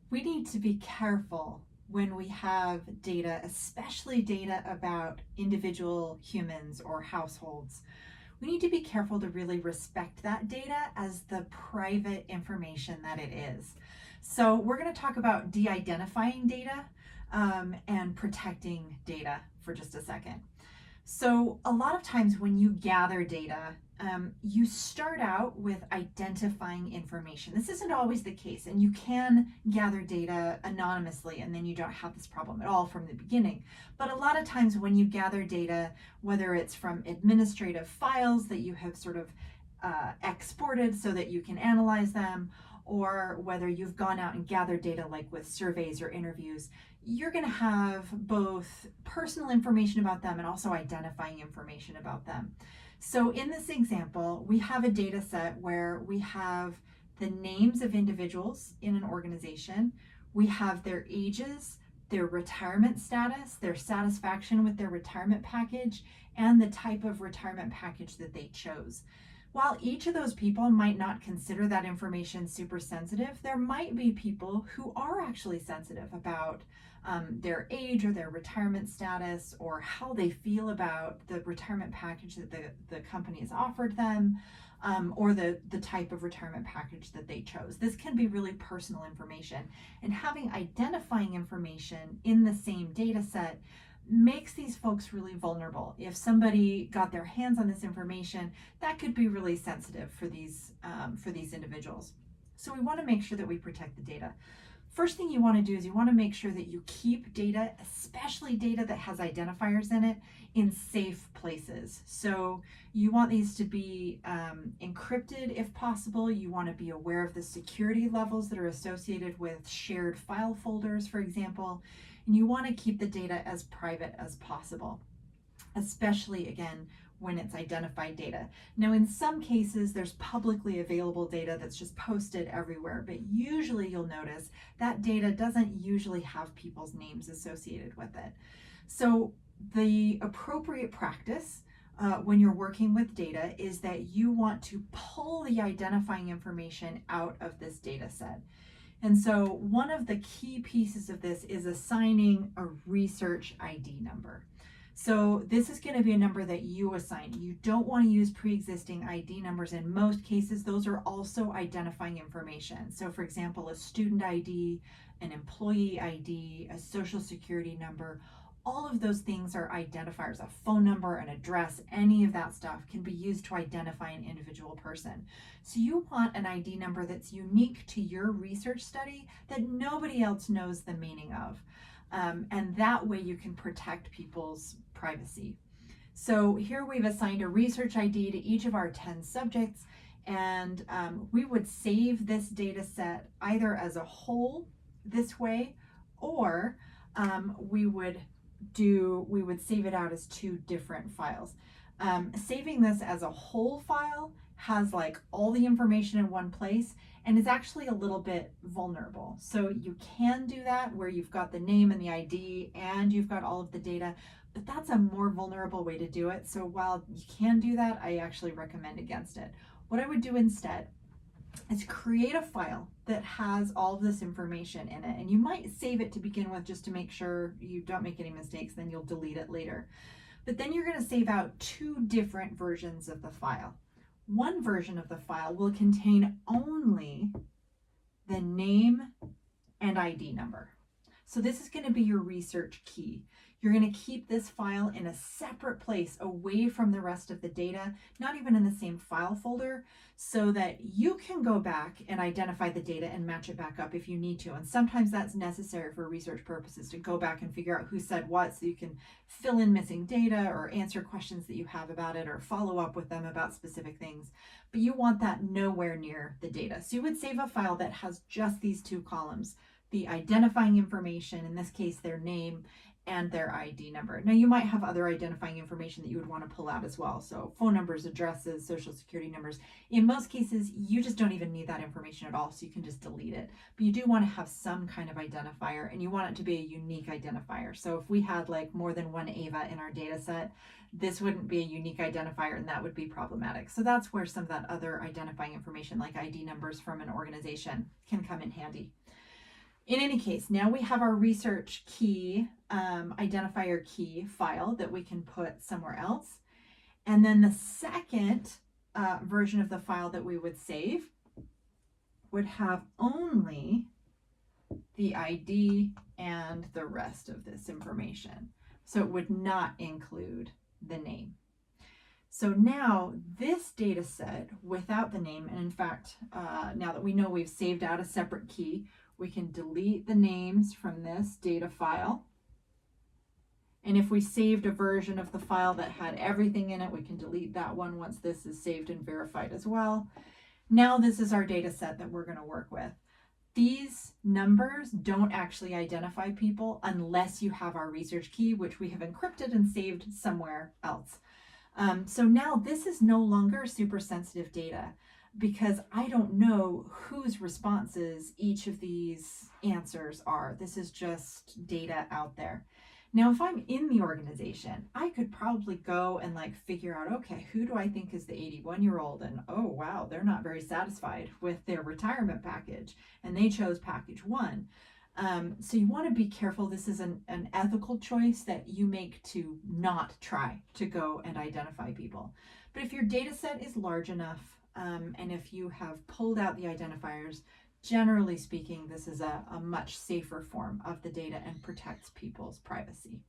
We need to be careful when we have data, especially data about individual humans or households. We need to be careful to really respect that data as the private information that it is. So we're going to talk about de-identifying data and protecting data for just a second. So a lot of times when you gather data, you start out with identifying information. This isn't always the case, and you can gather data anonymously, and then you don't have this problem at all from the beginning. But a lot of times when you gather data, whether it's from administrative files that you have sort of exported so that you can analyze them, or whether you've gone out and gathered data like with surveys or interviews, you're going to have both personal information about them and also identifying information about them. So in this example, we have a data set where we have the names of individuals in an organization, we have their ages, their retirement status, their satisfaction with their retirement package, and the type of retirement package that they chose. While each of those people might not consider that information super sensitive, there might be people who are actually sensitive about their age or their retirement status or how they feel about the retirement package that the company has offered them, or the type of retirement package that they chose. This can be really personal information, and having identifying information in the same data set makes these folks really vulnerable. If somebody got their hands on this information, that could be really sensitive for these individuals. So we want to make sure that we protect the data. First thing you want to do is you want to make sure that you keep data, especially data that has identifiers in it, in safe places. So you want these to be encrypted if possible. You want to be aware of the security levels that are associated with shared file folders, for example. And you want to keep the data as private as possible, especially, again, when it's identified data. Now, in some cases, there's publicly available data that's just posted everywhere, but usually you'll notice that data doesn't usually have people's names associated with it. So the appropriate practice when you're working with data is that you want to pull the identifying information out of this data set. And so one of the key pieces of this is assigning a research ID number. So this is going to be a number that you assign. You don't want to use pre-existing ID numbers. In most cases, those are also identifying information. So for example, a student ID, an employee ID, a social security number, all of those things are identifiers. A phone number, an address, any of that stuff can be used to identify an individual person. So you want an ID number that's unique to your research study that nobody else knows the meaning of. And that way you can protect people's privacy. So here we've assigned a research ID to each of our 10 subjects, and we would save this data set either as a whole this way, or we would save it out as two different files. Saving this as a whole file has like all the information in one place and is actually a little bit vulnerable. So you can do that where you've got the name and the ID and you've got all of the data, but that's a more vulnerable way to do it. So while you can do that, I actually recommend against it. What I would do instead is create a file that has all of this information in it. And you might save it to begin with just to make sure you don't make any mistakes, then you'll delete it later. But then you're going to save out two different versions of the file. One version of the file will contain only the name and ID number. So this is going to be your research key. You're going to keep this file in a separate place away from the rest of the data, not even in the same file folder, so that you can go back and identify the data and match it back up if you need to. And sometimes that's necessary for research purposes to go back and figure out who said what so you can fill in missing data or answer questions that you have about it or follow up with them about specific things. But you want that nowhere near the data. So you would save a file that has just these two columns, the identifying information, in this case their name, and their ID number. Now you might have other identifying information that you would want to pull out as well. So phone numbers, addresses, social security numbers. In most cases, you just don't even need that information at all, so you can just delete it. But you do want to have some kind of identifier, and you want it to be a unique identifier. So if we had like more than one Ava in our data set, this wouldn't be a unique identifier, and that would be problematic. So that's where some of that other identifying information like ID numbers from an organization can come in handy. In any case, now we have our research key, identifier key file that we can put somewhere else. And then the second version of the file that we would save would have only the ID and the rest of this information. So it would not include the name. So now this data set without the name, and in fact, now that we know we've saved out a separate key, we can delete the names from this data file. And if we saved a version of the file that had everything in it, we can delete that one once this is saved and verified as well. Now this is our data set that we're going to work with. These numbers don't actually identify people unless you have our research key, which we have encrypted and saved somewhere else. So now this is no longer super sensitive data because I don't know whose responses each of these answers are. This is just data out there. Now, if I'm in the organization, I could probably go and figure out, okay, who do I think is the 81-year-old? And oh, wow, they're not very satisfied with their retirement package and they chose package one. So you want to be careful. This is an ethical choice that you make to not try to go and identify people. But if your data set is large enough, and if you have pulled out the identifiers, generally speaking, this is a much safer form of the data and protects people's privacy.